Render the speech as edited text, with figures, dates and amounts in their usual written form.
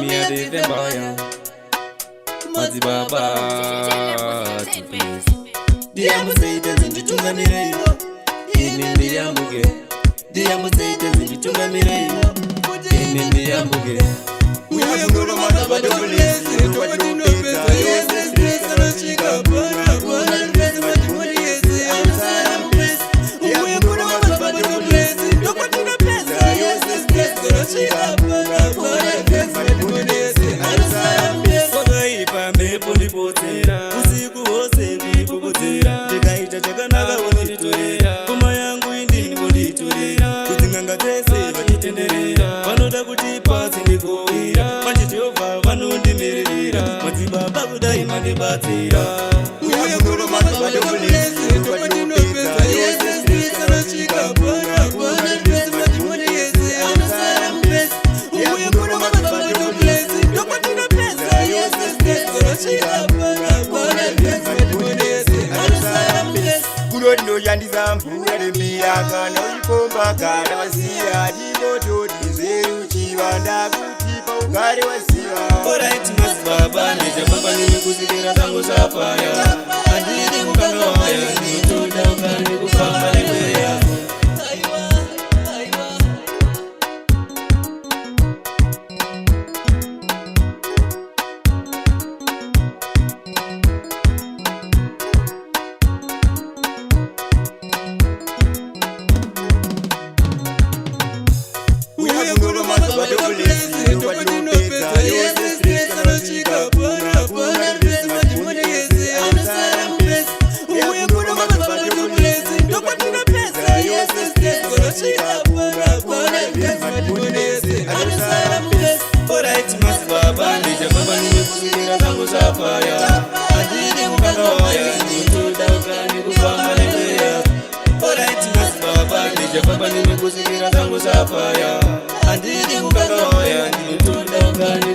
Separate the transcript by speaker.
Speaker 1: Mia de boya Mazi baba Diamu seite zinjitunga mireyo Ini ndiambuge Diamu seite zinjitunga mireyo Ini ndiambuge Uye kuro matabado kulezi Kwa jino pesa yose stresa na chika para Kwana mpezi matimoni yese Anusara mpezi Uye kuro matabado kulezi Kwa jino pesa yose stresa na chika para Kwana mpezi matimoni yese Anusara mpezi Wakaipa mepo nipotera Usiku wose nipopotera Ndikaita chakanaka wonitorera Kuma yangu indi wonitorera Kuzinganga tese vachitenderera Vanoda kuti pasi ndikoira Manje Jehova vanondimirira Madzibaba kudai mandibatsira Uye kuro matabado kulezi Kwa jino pesa yose stresa na chika para Kwana mpezi matimoni yese Anusara mpezi Uye kuro matabado kulezi Kwa jino pesa yose stresa na chika para Kwana mpezi matimoni yese Anusara mpezi
Speaker 2: Kulodi no yandiza mvura remiyaka Naulikomba kana wasiya Dinoto dizeru chivanda Kutipa ugare wasiya
Speaker 1: Alright mazibaba Nijababa nimekusikira zangu safaya Andini kukanga waya Nituda ukani kufamba leweya
Speaker 2: Uye kuro matabado kulezi Kwa jino pesa yose stresa na chika para Kwana mpezi matimoni yese Anusara mpezi
Speaker 1: Uye kuro matabado kulezi Kwa jino pesa yose stresa na chika para Kwana mpezi matimoni yese Anusara mpezi Alright mazibaba Nijababa nimekusikira zangu safaya Andini kukanga waya Nituda ukani kufamba leweya Alright mazibaba Nijababa nimekusikira zangu safaya Andini kukanga waya Nituda ukani